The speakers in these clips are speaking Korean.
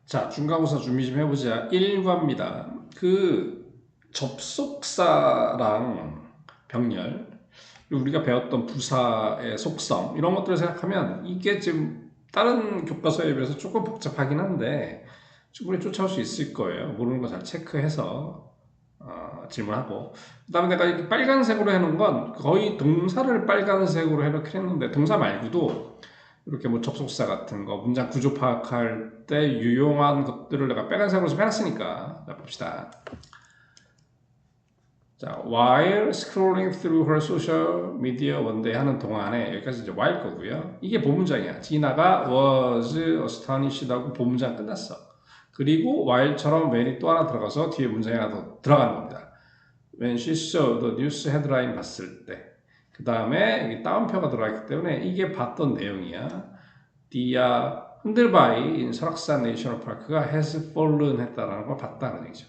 자, 중간고사 준비 좀 해보자. 1과입니다. 그 접속사랑 병렬, 그리고 우리가 배웠던 부사의 속성 이런 것들을 생각하면 이게 지금 다른 교과서에 비해서 조금 복잡하긴 한데 충분히 쫓아올 수 있을 거예요. 모르는 거 잘 체크해서 질문하고, 그 다음에 내가 이렇게 빨간색으로 해놓은 건 거의 동사를 빨간색으로 해놓긴 했는데 동사 말고도 이렇게 뭐 접속사 같은 거, 문장 구조 파악할 때 유용한 것들을 내가 빨간색으로 좀 해놨으니까. 자, 봅시다. 자, while scrolling through her social media one day 하는 동안에, 여기까지 이제 while 거고요. 이게 본문장이야. 지나가 was astonished 하고 본문장 끝났어. 그리고 while처럼 when이 또 하나 들어가서 뒤에 문장이 하나 더 들어가는 겁니다. When she saw the news headline 봤을 때. 그 다음에 여기 따옴표가 들어가 있기 때문에 이게 봤던 내용이야. The 흔들바위 in 설악산 내셔널 파크가 has fallen 했다라는 걸 봤다는 얘기죠.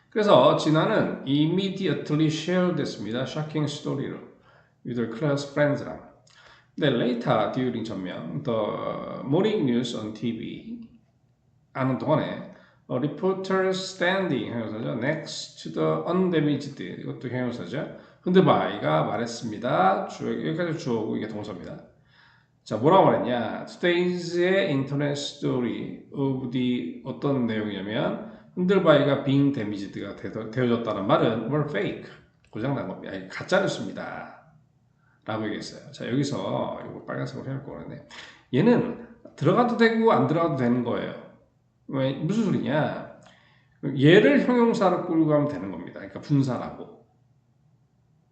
그래서 진아는 immediately shared 됐습니다. shocking story로 with her close friends랑. 근데 later during 전명 the morning news on TV 하는 동안에 a reporter standing 형용사죠. next to the undamaged 이것도 형용사죠. 흔들바위가 말했습니다. 여기까지 주어고 이게 동사입니다. 자, 뭐라고 말했냐? Today's internet story of the 어떤 내용이냐면 흔들바위가 being damaged가 되어졌다는 말은 were fake, 고장난 겁니다. 가짜뉴스입니다 라고 얘기했어요. 자, 여기서 이거 빨간색으로 해놓을 거는데 얘는 들어가도 되고 안 들어가도 되는 거예요. 왜, 무슨 소리냐? 얘를 형용사로 끌고 가면 되는 겁니다. 그러니까 분사라고.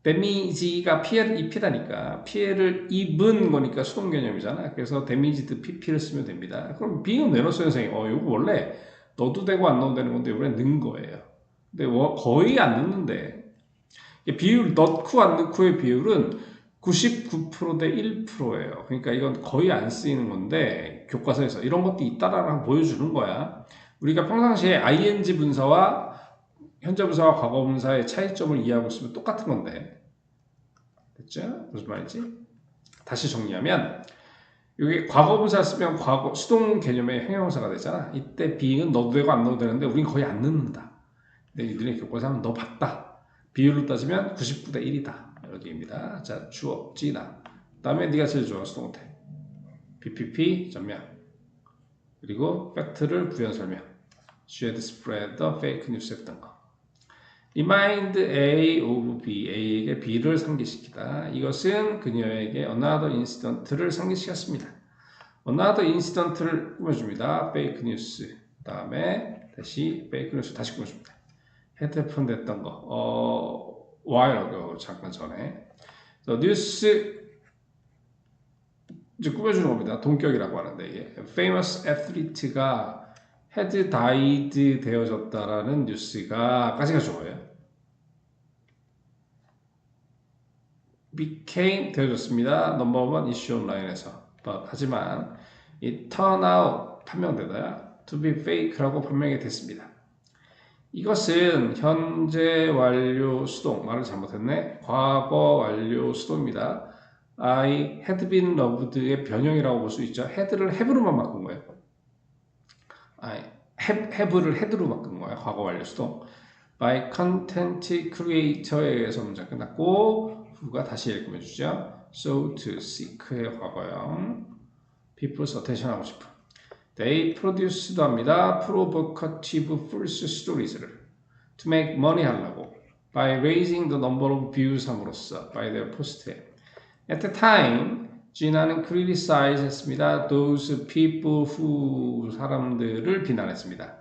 데미지가 피해를 입히다니까 피해를 입은 거니까 수동 개념이잖아. 그래서 데미지드 pp를 쓰면 됩니다. 그럼 being은 왜 넣었어요, 선생님? 이거 원래 넣어도 되고 안 넣어도 되는 건데 원래 넣은 거예요. 근데 거의 안 넣는데 비율 넣고 안 넣고의 비율은 99%대 1%예요. 그러니까 이건 거의 안 쓰이는 건데 교과서에서 이런 것도 있다라는 걸 보여주는 거야. 우리가 평상시에 ing 분사와 현재 분사와 과거 분사의 차이점을 이해하고 있으면 똑같은 건데, 됐죠? 무슨 말인지? 다시 정리하면 여기 과거 분사 쓰면 과거 수동 개념의 형용사가 되잖아. 이때 being은 넣어도 되고 안 넣어도 되는데 우린 거의 안 넣는다. 근데 이들의 교과서 하면 너 봤다. 비율로 따지면 99대 1이다. 이런 얘기입니다. 자, 주어, 지나. 그 다음에 네가 제일 좋아하는 수동태. PPP, 전명. 그리고 팩트를 부연 설명. She had spread the fake news 했던 거. Remind A of B, A에게 B를 상기시키다. 이것은 그녀에게 another incident를 상기시켰습니다. another incident를 꾸며줍니다. fake news. 그 다음에 다시 fake news 다시 꾸며줍니다. 헤드폰 됐던 거, while 잠깐 전에. 뉴스 이제 꾸며주는 겁니다. 동격이라고 하는데 이게 famous athlete가 had died 되어졌다라는 뉴스가 까지가 좋아요. became 되어졌습니다. 넘버원 이슈 온라인에서. 하지만 이 turn out 판명되다야 to be fake라고 판명이 됐습니다. 이것은 현재 완료 수동, 말을 잘못했네. 과거 완료 수동입니다. I had been loved의 변형이라고 볼 수 있죠. had를 have로만 바꾼 거예요. have를 had로 바꾼 거예요. 과거 완료 수동. by content creator에 의해서 문장 끝났고, who가 다시 읽으면주죠. so to seek의 과거형. people's attention 하고 싶어. They produce도 합니다. provocative false stories를 to make money 하려고 by raising the number of views 함으로써 by their post에 at the time 진아는 criticize 했습니다. those people who 사람들을 비난했습니다.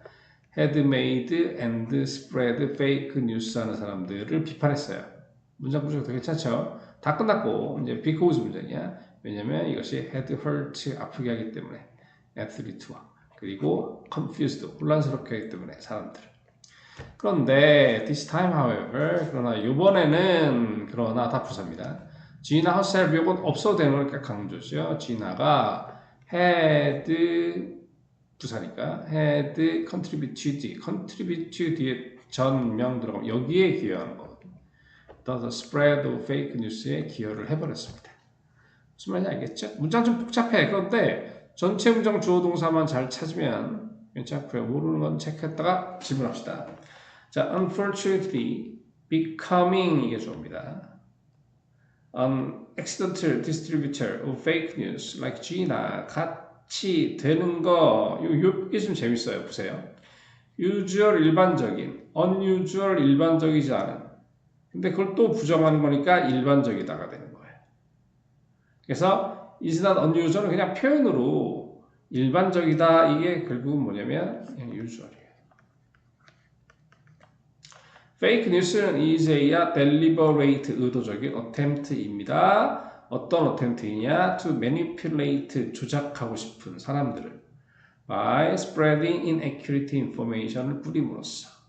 had made and spread fake news 하는 사람들을 비판했어요. 문장 구조가 되게 괜찮죠? 다 끝났고 이제 because 문장이야. 왜냐면 이것이 had hurt 아프게 하기 때문에 athlete와 그리고 confused 혼란스럽게 하기 때문에 사람들. 그런데 this time however 그러나 이번에는 그러나 다 부사입니다. Gina herself 이건 없어도 되는 거니까 강조죠. Gina가 had 부사니까 had contributed 뒤에 전명 들어가면 여기에 기여하는 거거든요. The spread of fake news에 기여를 해버렸습니다. 무슨 말인지 알겠죠? 문장 좀 복잡해. 그런데 전체 문장 주어 동사만 잘 찾으면 괜찮고요. 모르는 건 체크했다가 질문합시다. 자, unfortunately, becoming 이게 좋습니다. An accidental distributor of fake news like Gina 같이 되는 거 이게 좀 재밌어요. 보세요. usual 일반적인, unusual 일반적이지 않은. 근데 그걸 또 부정하는 거니까 일반적이다가 되는 거예요. 그래서 is not unusual은 그냥 표현으로 일반적이다. 이게 결국은 뭐냐면 그냥 usual이에요. fake news는 is a deliberate 의도적인 attempt입니다. 어떤 attempt이냐? to manipulate 조작하고 싶은 사람들을 by spreading inaccurate information을 뿌림으로써.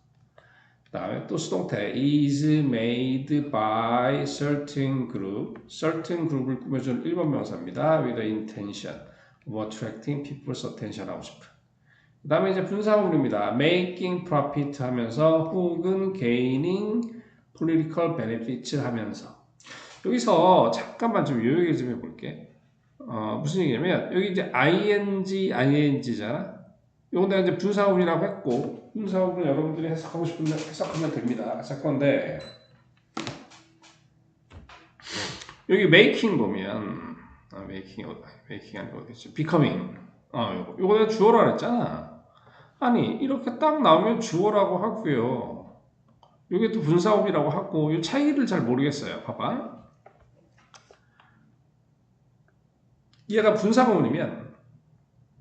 그 다음에 또 수동태 is made by certain group certain group을 꾸며주는 1번 명사입니다. with the intention of attracting people's attention 하고 싶은. 그 다음에 이제 분사구문입니다. making profit 하면서 혹은 gaining political benefits 하면서. 여기서 잠깐만 좀 요약을 좀 해볼게. 무슨 얘기냐면 여기 이제 ing잖아. 요거 내가 이제 분사구문이라고 했고 분사구문 여러분들이 해석하고 싶으면 해석하면 됩니다. 해석건데 여기 making 보면 making 아니고 어디지? becoming 요거 내가 주어라 했잖아. 아니 이렇게 딱 나오면 주어라고 하고요. 이게 또 분사구문이라고 하고 이 차이를 잘 모르겠어요. 봐봐. 얘가 분사구문이면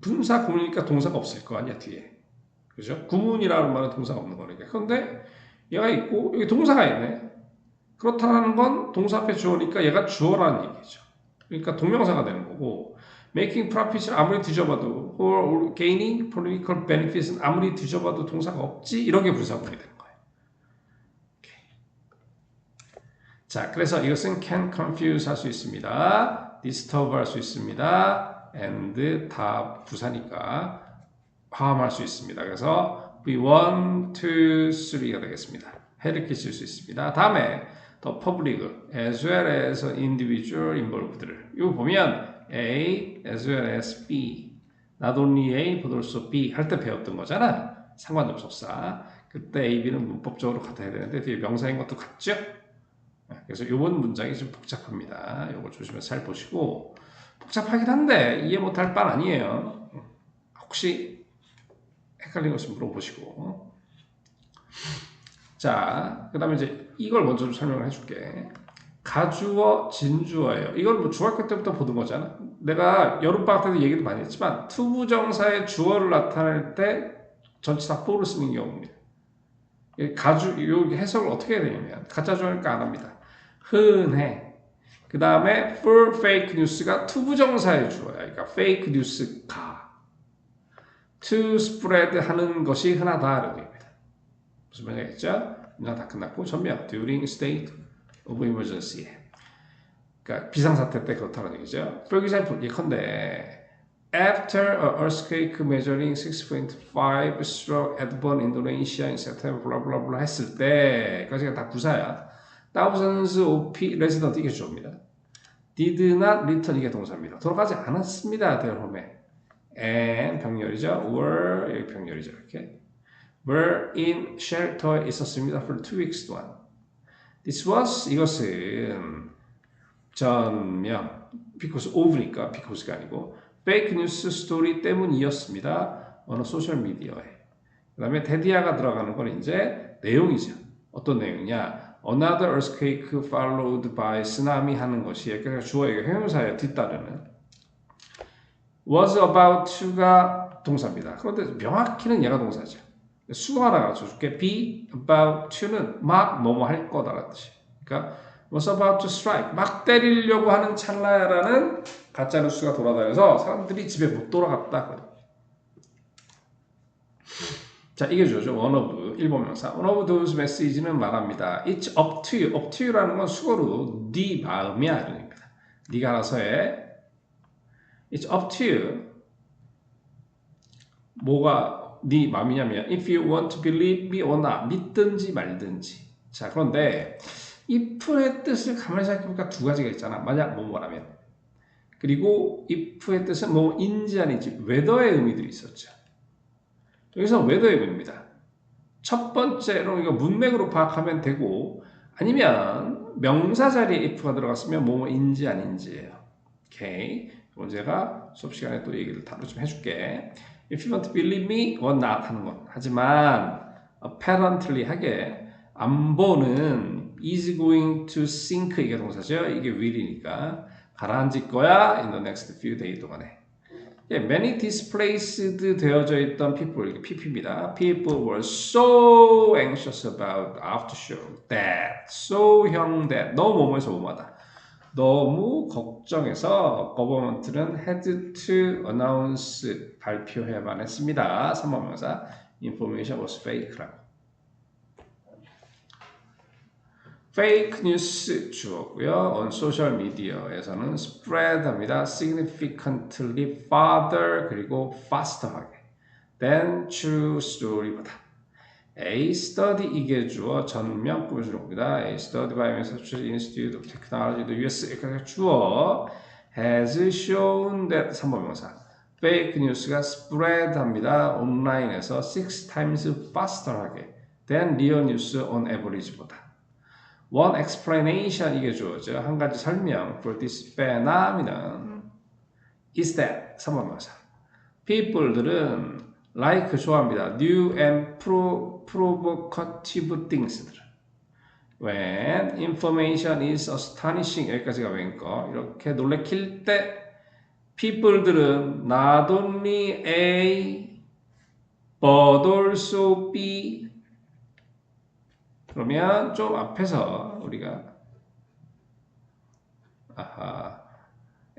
분사구문이니까 동사가 없을 거 아니야 뒤에. 그죠? 구문이라는 말은 동사가 없는 거니까. 그런데 얘가 있고 여기 동사가 있네. 그렇다는 건 동사 앞에 주어니까 얘가 주어라는 얘기죠. 그러니까 동명사가 되는 거고 making profit을 아무리 뒤져봐도 or gaining political benefits은 아무리 뒤져봐도 동사가 없지 이런 게 분사구문이 되는 거예요. 오케이. 자, 그래서 이것은 can confuse 할 수 있습니다. disturb 할 수 있습니다. and 다 부사니까 화음할 수 있습니다. 그래서 B1, 2, 3가 되겠습니다. 해를 끼칠 수 있습니다. 다음에 더 public as well as individual involved를 이거 보면 A as well as B not only A but also B 할 때 배웠던 거잖아. 상관접속사. 그때 A, B는 문법적으로 같아야 되는데 뒤에 명사인 것도 같죠? 그래서 이번 문장이 좀 복잡합니다. 이거 조심해서 잘 보시고 복잡하긴 한데 이해 못할 바 아니에요. 혹시 헷갈린 것을 물어보시고. 자, 그 다음에 이제 이걸 먼저 좀 설명을 해줄게. 가주어, 진주어예요. 이건 뭐 중학교 때부터 보던 거잖아. 내가 여름방학 때도 얘기도 많이 했지만 투부정사의 주어를 나타낼 때 전치사 for를 쓰는 경우입니다. 요 해석을 어떻게 해야 되냐면 가짜 주어니까 안 합니다. 흔해. 그 다음에 for fake news가 투부정사의 주어야. 그러니까 fake news가 to spread 하는 것이 흔하다 이런 얘기입니다. 무슨 말이겠죠? 문장 다 끝났고 전명 during state of emergency. 그러니까 비상사태 때 그렇다는 얘기죠. For example, 예컨대 after an earthquake measuring 6.5 struck at Bon, Indonesia in September, blah blah blah 했을 때 까지가 다 부사야. Thousands of residents 이게 주어입니다. Did not return 이게 동사입니다. 돌아가지 않았습니다. their home. And 병렬이죠. were 여기 병렬이죠. 이렇게 were in shelter에 있었습니다. for 2 weeks 동안. This was 이것은 전명 because of니까 because가 아니고 fake news story 때문이었습니다. 어느 소셜 미디어에. 그 다음에 데디아가 들어가는 건 이제 내용이죠. 어떤 내용이냐? Another earthquake followed by tsunami 하는 것이 그러니까 주어의 형용사에 뒤따르는. Was about to가 동사입니다. 그런데 명확히는 얘가 동사죠. 수도 하나 가르쳐줄게. Be about to는 막 뭐뭐 할 거다라는 뜻이에요. 그러니까 was about to strike 막 때리려고 하는 찰나야라는 가짜 뉴스가 돌아다녀서 사람들이 집에 못 돌아갔다. 자, 이게 주어죠. one of 1번 명사. one of those message는 말합니다. It's up to you. up to you라는 건 수거로 네 마음이야 이런 얘기입니다. 네가 알아서 해. It's up to you. 뭐가 네 마음이냐면 if you want to believe me or not 믿든지 말든지. 자, 그런데 if의 뜻을 가만히 생각해보니까 두 가지가 있잖아. 만약 뭐라면 그리고 if의 뜻은 뭐인지 아닌지 whether의 의미들이 있었죠. 여기서 whether의 의미입니다. 첫 번째로 이거 문맥으로 파악하면 되고 아니면 명사 자리에 if가 들어갔으면 뭐인지 아닌지예요. 오케이. 이건 제가 수업 시간에 또 얘기를 따로 좀 해줄게. If you want to believe me or not 하는 건. 하지만 apparently 하게 안보는 is going to sink 이게 동사죠. 이게 will이니까 가라앉을 거야 in the next few days 동안에. many displaced 되어져 있던 people, 이게 PP입니다. People were so anxious about aftershock that, so형 that, 너무 뭐뭐해서 뭐뭐하다. 너무 걱정해서 government는 had to announce, 발표해야만 했습니다. 3번 명사, information was fake라고. fake news 주었고요. on social media에서는 spread 합니다. significantly farther 그리고 faster하게 than true story보다. A study 이게 주어 전면 꾸며주는 겁니다. A study by Massachusetts Institute of Technology, the US 이렇게 주어 has shown that 3번 명사 fake news가 spread 합니다. 온라인에서 6 times faster하게 than real news on average보다. One explanation 이게 주어져 한 가지 설명 for this phenomenon is that 3번 명사 people들은 like 좋아합니다. new and provocative things들 when information is astonishing 여기까지가 웬거 이렇게 놀래킬 때 people들은 not only A but also B 그러면 좀 앞에서 우리가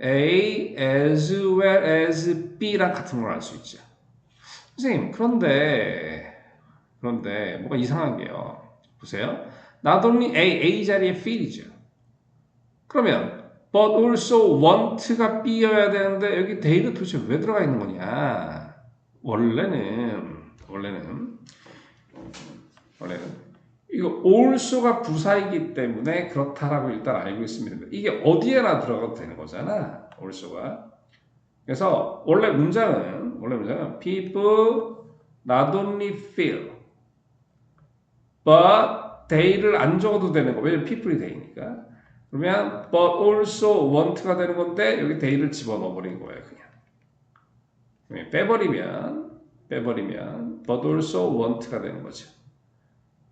A as well as B랑 같은 걸 알 수 있죠. 선생님 그런데 뭐가 이상한 게요. 보세요. Not only A 자리에 feel이죠. 그러면 but also want가 B여야 되는데 여기 they는 도대체 왜 들어가 있는 거냐. 원래는 이거 also가 부사이기 때문에 그렇다라고 일단 알고 있습니다. 이게 어디에나 들어가도 되는 거잖아. also가. 그래서 원래 문장은 people not only feel but they를 안 적어도 되는 거. 왜냐면 people이 되니까. 그러면 but also want가 되는 건데 여기 they를 집어넣어 버린 거예요. 그냥. 빼버리면 but also want가 되는 거죠.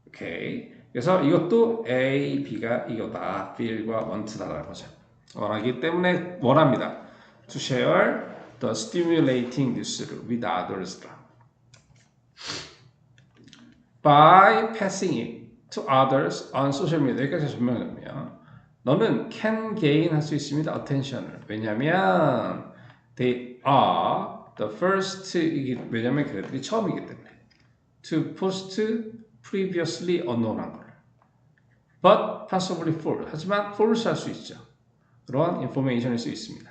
오케이. 그래서 이것도 A, B가 이거다. feel과 want다라는 거죠. 원하기 때문에 원합니다. To share the stimulating news with others. By passing it to others on social media. 여기까지 설명했네요. 너는 can gain 할 수 있습니다. attention을. 왜냐면 they are the first 왜냐면 그들이 처음이기 때문에 to post previously unknown한 걸. But possibly false. 하지만 false 할 수 있죠. 그런 information일 수 있습니다.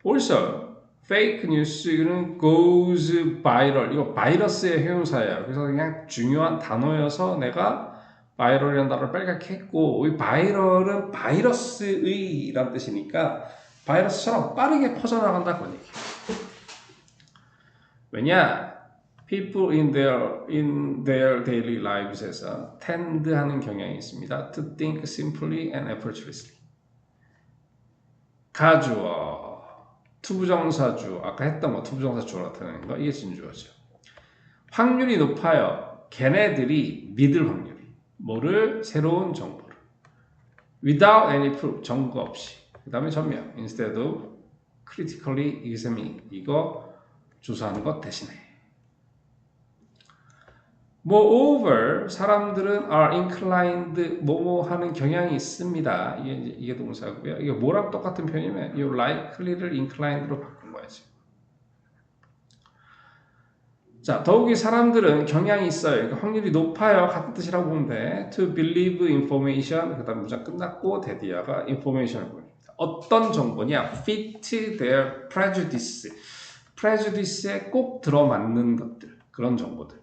Also, fake news는 goes viral. 이거 바이러스의 형용사예요. 그래서 그냥 중요한 단어여서 내가 바이럴이라는 단어를 빨갛게 했고 이 바이럴은 바이러스의라는 뜻이니까 바이러스처럼 빠르게 퍼져나간다 그런 얘기예요. 왜냐? People in their daily lives에서 tend 하는 경향이 있습니다. To think simply and effortlessly. 가주어, 투부정사주, 아까 했던 거 투부정사주로 나타내는 거 이게 진주어죠. 확률이 높아요. 걔네들이 믿을 확률이. 뭐를? 새로운 정보를. Without any proof, 증거 없이. 그 다음에 전명. Instead of critically examining. 이거 조사하는 것 대신에. Moreover, 사람들은 are inclined 뭐뭐 하는 경향이 있습니다. 이게 동사고요. 이게 뭐랑 똑같은 표현이면 이 likely를 inclined로 바꾼 거야지. 자, 더욱이 사람들은 경향이 있어요. 그러니까 확률이 높아요. 같은 뜻이라고 보면 돼. To believe information, 그 다음 문장 끝났고 대디어가 information을 보여줍니다. 어떤 정보냐? fit their prejudice. prejudice에 꼭 들어맞는 것들. 그런 정보들.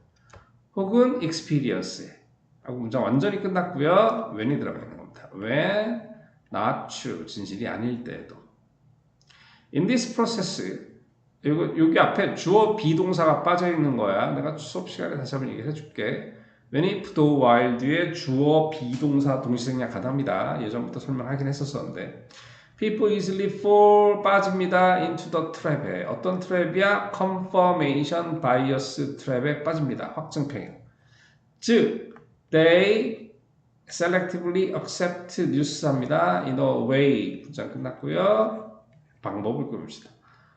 혹은 experience에 하고 문장 완전히 끝났고요. when이 들어가 있는 겁니다. when not true, 진실이 아닐 때에도. In this process, 여기 앞에 주어 비동사가 빠져 있는 거야. 내가 수업 시간에 다시 한번 얘기를 해줄게. When, if, though, while 뒤에 주어 비동사 동시생략 가답니다. 예전부터 설명하긴 했었었는데 People easily fall 빠집니다. into the trap에 어떤 트랩이야? confirmation bias 트랩에 빠집니다. 확증평형. 즉, they selectively accept news 합니다. in a way 문장 끝났고요. 방법을 꾸밉시다.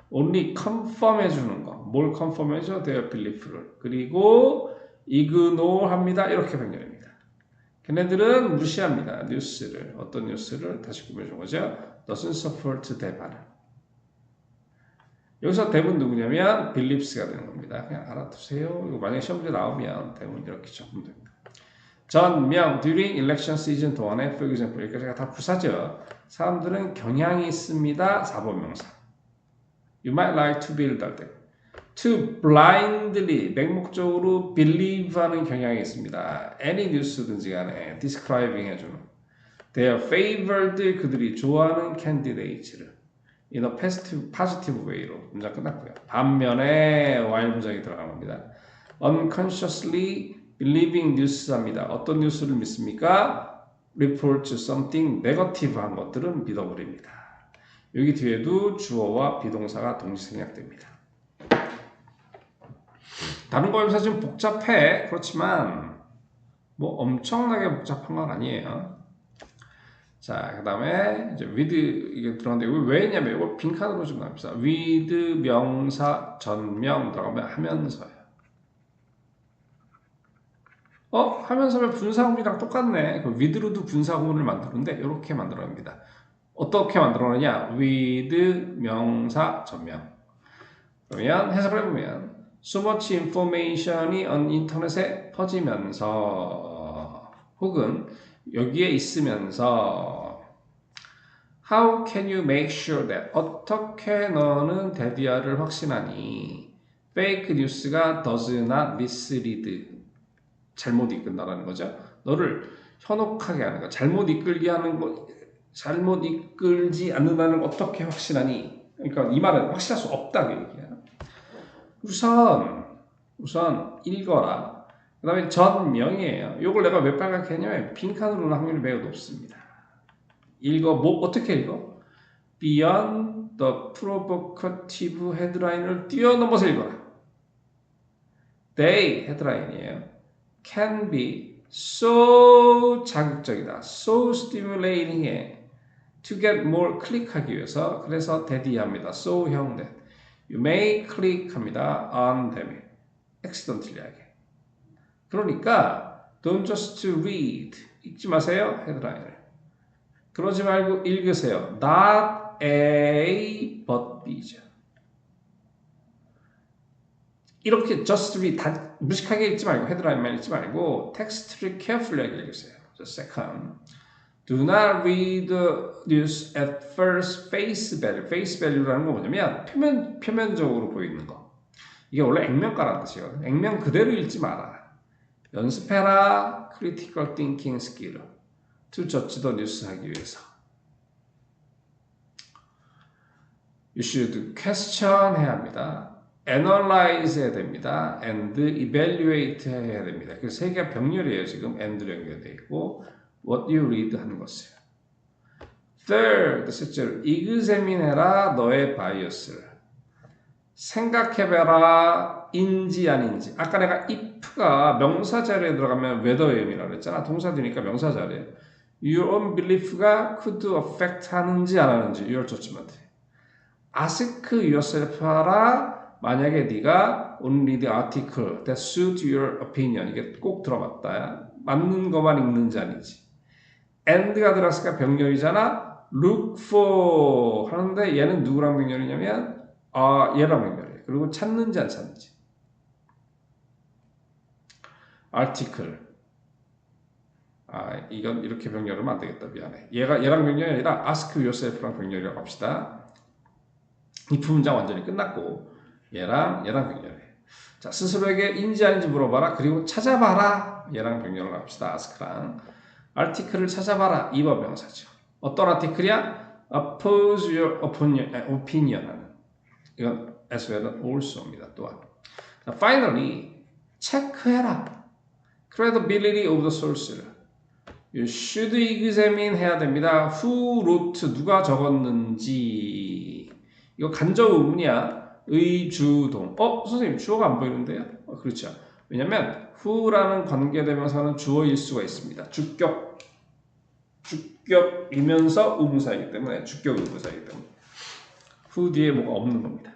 only confirm 해주는 거. 뭘 confirm 해줘? their belief를. 그리고 ignore 합니다. 이렇게 변경합니다. 걔네들은 무시합니다. 뉴스를. 어떤 뉴스를 다시 꾸며준 거죠? doesn't support the 발음. 여기서 대문 누구냐면 beliefs가 되는 겁니다. 그냥 알아두세요. 이거 만약에 시험 문제 나오면 대문 이렇게 적으면 됩니다. 전명 during election season 동안에 for example 여기까지가 다 부사죠. 사람들은 경향이 있습니다. 사본명사. You might like to build 할 때. To blindly 맹목적으로 believe하는 경향이 있습니다. Any news든지 간에 describing 해주는 their favored 그들이 좋아하는 candidates를 in a positive way로 문장 끝났고요. 반면에 while 문장이 들어갑니다. unconsciously believing news 합니다. 어떤 뉴스를 믿습니까? report something negative한 것들은 믿어버립니다. 여기 뒤에도 주어와 비동사가 동시생략됩니다. 다른 거에서 좀 복잡해. 그렇지만 뭐 엄청나게 복잡한 건 아니에요. 자, 그 다음에 이제 with 이게 들어갔는데 이거 왜 했냐면 이거 빈칸으로 좀 납시다. with 명사 전명 들어가면 하면서요. 하면서면 분사구문이랑 똑같네. 그 with로도 분사구문을 만드는데 이렇게 만들어냅니다. 어떻게 만들어내냐? with 명사 전명. 그러면 해석을 해보면 so much information이 인터넷에 퍼지면서 혹은 여기에 있으면서 how can you make sure that 어떻게 너는 데디아를 확신하니 fake news가 does not mislead 잘못 이끈다라는 거죠. 너를 현혹하게 하는 거, 잘못 이끌게 하는 거, 잘못 이끌지 않는다는 걸 어떻게 확신하니? 그러니까 이 말은 확신할 수 없다고 얘기해요. 우선 읽어라. 그 다음에 전명이에요. 이걸 내가 왜 빨갛게 했냐면 빈칸으로는 확률이 매우 높습니다. 읽어. 어떻게 읽어? Beyond the provocative headline을 뛰어넘어서 읽어라. They 헤드라인이에요. Can be so 자극적이다. So stimulating해. To get more 클릭하기 위해서 그래서 대디합니다. so형 that. You may click 합니다. on them. accidentally하게. 그러니까 don't just read. 읽지 마세요. 헤드라인을. 그러지 말고 읽으세요. Not A but B죠. 이렇게 just read 다 무식하게 읽지 말고 헤드라인만 읽지 말고 텍스트를 carefully 읽으세요. Just second. Do not read the news at first face value. face value라는 건 뭐냐면 표면적으로 보이는 거. 이게 원래 액면가라는 뜻이거든요. 액면 그대로 읽지 마라. 연습해라. critical thinking skill. to judge the news 하기 위해서. You should question 해야 합니다. analyze 해야 됩니다. and evaluate 해야 됩니다. 그 세 개가 병렬이에요. 지금 and로 연결되어 있고 what you read 하는 것이에요. third, 셋째로 examine해라 너의 바이어스를. 생각해봐라 인지 아닌지. 아까 내가 if가 명사 자리에 들어가면 whether의 의미라고 그랬잖아. 동사 되니까 명사 자리에. Your own belief가 could affect 하는지 안 하는지 your judgment. ask yourself 하라. 만약에 네가 only the article that suit your opinion 이게 꼭 들어봤다. 맞는 것만 읽는지 아닌지. and가 들어갔으니까 병렬이잖아. look for 하는데 얘는 누구랑 병렬이냐면 얘랑 병렬이에요. 그리고 찾는지 안 찾는지. article. 이건 이렇게 병렬하면 안 되겠다. 미안해. 얘랑 병렬이 아니라 ask yourself랑 병렬이라고 합시다. if 문장 완전히 끝났고 얘랑 병렬이에요. 자, 스스로에게 인지 아닌지 물어봐라. 그리고 찾아봐라. 얘랑 병렬을 합시다. ask랑. article을 찾아봐라. 2번 명사죠. 어떤 아티클이야? oppose your opinion 하는 이건 as well as also입니다. 또한 finally 체크해라. credibility of the source를 You should examine 해야 됩니다. Who wrote 누가 적었는지 이거 간접 의문이야. 의주동. 선생님 주어가 안 보이는데요? 그렇죠. 왜냐면 who라는 관계대명사는 주어일 수가 있습니다. 주격이면서 의문사이기 때문에 주격 의문사이기 때문에 who 뒤에 뭐가 없는 겁니다.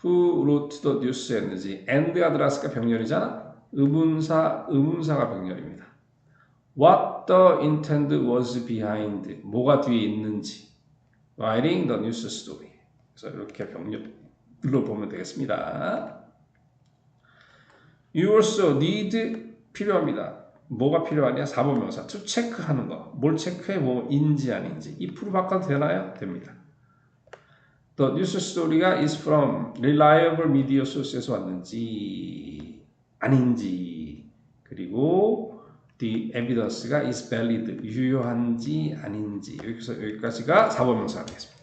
Who wrote the news 했는지 and가 들어갔으니까 병렬이잖아. 의문사가 병렬입니다. What the intent was behind 뭐가 뒤에 있는지 writing the news story. 그래서 이렇게 병렬로 보면 되겠습니다. You also need 필요합니다. 뭐가 필요하냐? 4번 명사 to 체크하는 거. 뭘 체크해? 뭐인지 아닌지. if로 바꿔도 되나요? 됩니다. The news story가 is from reliable media source에서 왔는지 아닌지 그리고 the evidence가 is valid 유효한지 아닌지 여기까지가 4번 명사가 되겠습니다.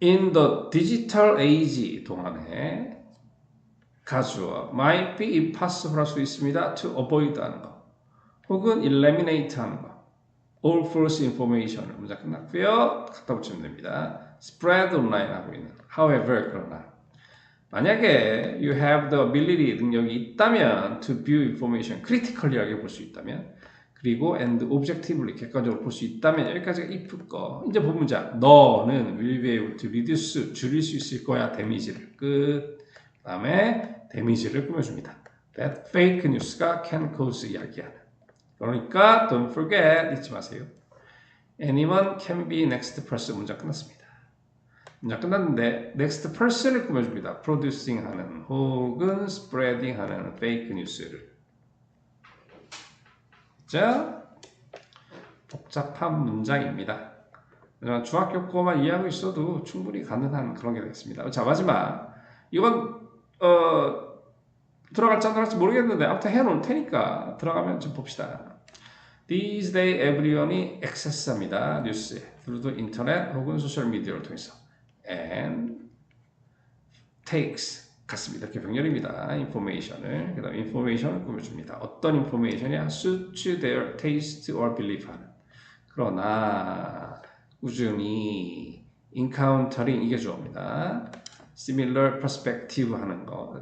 In the digital age 동안에 가주어 might be impossible 할 수 있습니다. to avoid 하는 거 혹은 eliminate 하는 거 all false information을 문장 끝났고요. 갖다 붙이면 됩니다. spread online 하고 있는 however 그러나 만약에 you have the ability 능력이 있다면 to view information critically하게 볼 수 있다면 그리고 and objectively 객관적으로 볼 수 있다면 여기까지가 if 거 이제 본문자 너는 will be able to reduce 줄일 수 있을 거야 데미지를 끝 그 다음에 데미지를 꾸며줍니다. that fake news가 can cause 이야기하는 그러니까 don't forget 잊지 마세요. anyone can be next person 문장 끝났습니다. 문장 끝났는데 next person을 꾸며줍니다. producing 하는 혹은 spreading 하는 fake news를 자 복잡한 문장입니다. 하지만 중학교 거만 이해하고 있어도 충분히 가능한 그런 게 되겠습니다. 자 마지막 이건 들어갈지 안 들어갈지 모르겠는데 아무튼 해놓을 테니까 들어가면 좀 봅시다. These days everyone이 액세스합니다. 뉴스에 through 인터넷 혹은 소셜미디어를 통해서 and takes 같습니다. 이렇게 병렬입니다. information을 그 다음 information을 꾸며줍니다. 어떤 information이야? suit their taste or belief 하는 그러나 꾸준히 encountering 이게 주어입니다. similar perspective 하는 거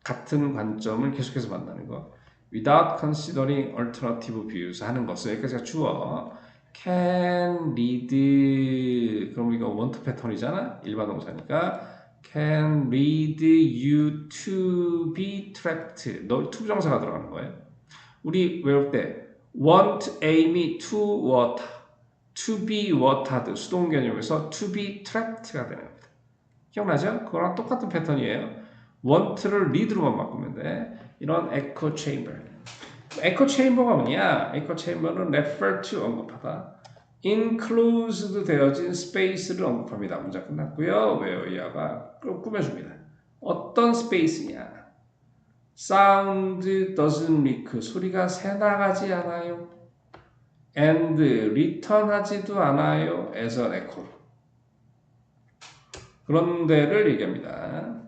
같은 관점을 계속해서 만나는 거 without considering alternative views 하는 것은 여기까지가 주어 can read 그럼 우리가 want 패턴이잖아 일반 동사니까 can lead you to be trapped 너 to 부정사가 들어가는 거예요 우리 외울 때 want aim to what to be watered 수동 개념에서 to be trapped가 되는 겁니다 기억나죠? 그거랑 똑같은 패턴이에요 want를 lead로만 바꾸면 돼 이런 echo chamber echo chamber가 뭐냐? echo chamber는 refer to 언급하다 enclosed 되어진 space를 언급합니다. 문장 끝났고요. where야가 꾸며줍니다. 어떤 스페이스냐? sound doesn't leak 소리가 새나가지 않아요. and return하지도 않아요. as an echo 그런 데를 얘기합니다.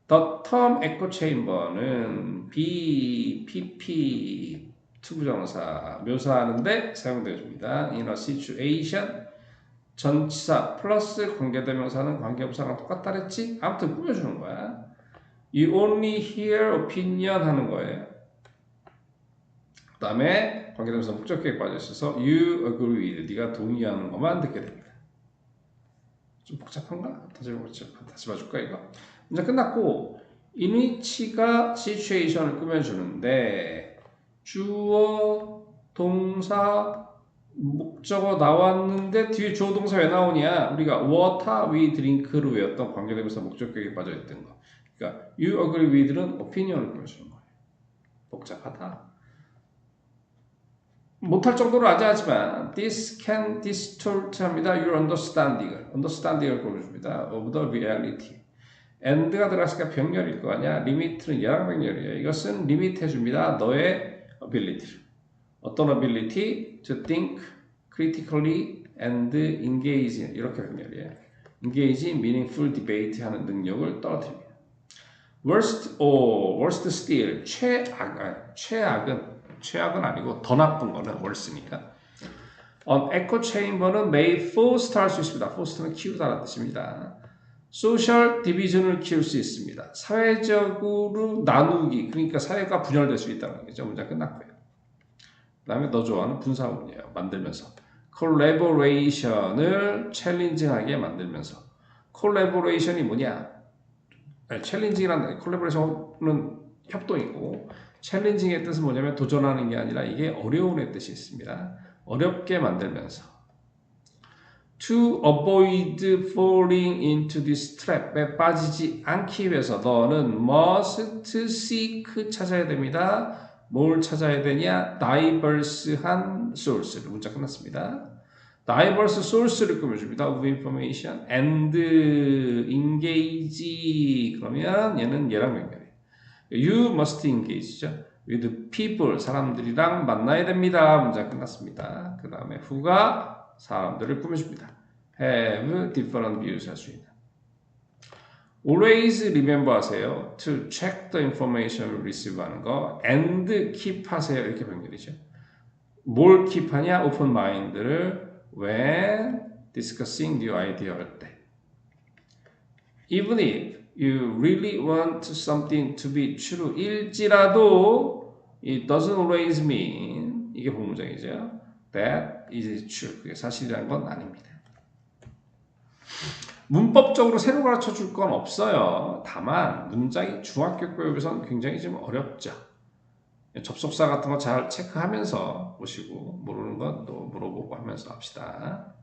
The term echo chamber는 BPP 투부정사 묘사하는데 사용되어집니다. In a situation 전치사 플러스 관계대명사는 관계부사랑 똑같다 그랬지? 아무튼 꾸며주는 거야. You only hear opinion 하는 거예요. 그 다음에 관계대명사 목적격에 빠져있어서 You agree with 네가 동의하는 것만 듣게 됩니다. 좀 복잡한가? 다시 봐줄까 이거? 이제 끝났고 in which가 situation을 꾸며주는데 주어, 동사, 목적어 나왔는데 뒤에 주어, 동사 왜 나오냐? 우리가 water, we drink를 외웠던 관계대명사 목적격에 빠져있던 거. 그러니까 you agree with는 opinion을 꾸며주는 거예요. 복잡하다. 못할 정도로 아재하지만 this can distort 합니다. your understanding을 꾸며줍니다. of the reality. and가 들어갔으니까 병렬일 거 아니야. limit는 열항병렬이에요. 이것은 리밋 해줍니다. 너의 ability를. 어떤 ability to think critically and engage 이렇게 변열이에요. engage in meaningful debate 하는 능력을 떨어뜨립니다. worst still 최악은 아니고 더 나쁜 거는 worst니까. echo chamber는 may foster 할 수 있습니다. foster는 키우다라는 뜻입니다. social division을 키울 수 있습니다. 사회적으로 나누기, 그러니까 사회가 분열될 수 있다는 거죠. 문장 끝났고요. 그 다음에 너 좋아하는 분사문이에요. 만들면서. collaboration을 챌린징하게 만들면서. collaboration이 뭐냐? 챌린징이라는 collaboration은 협동이고 챌린징의 뜻은 뭐냐면 도전하는 게 아니라 이게 어려움의 뜻이 있습니다. 어렵게 만들면서. To avoid falling into this trap에 빠지지 않기 위해서 너는 must seek 찾아야 됩니다. 뭘 찾아야 되냐? diverse한 source를. 문자 끝났습니다. diverse source를 꾸며줍니다. of information and engage 그러면 얘는 얘랑 연결해요. You must engage죠. with people 사람들이랑 만나야 됩니다. 문자 끝났습니다. 그 다음에 who가 사람들을 꾸며줍니다. have different views 할 수 있는. always remember 하세요. to check the information receive 하는 거 and keep 하세요. 이렇게 변경이죠. 뭘 keep 하냐? open mind를 when discussing new idea 할 때. even if you really want something to be true 일지라도 it doesn't always mean 이게 본문장이죠. that is true. 그게 사실이라는 건 아닙니다. 문법적으로 새로 가르쳐 줄 건 없어요. 다만 문장이 중학교 교육에서는 굉장히 좀 어렵죠. 접속사 같은 거 잘 체크하면서 보시고 모르는 건 또 물어보고 하면서 합시다.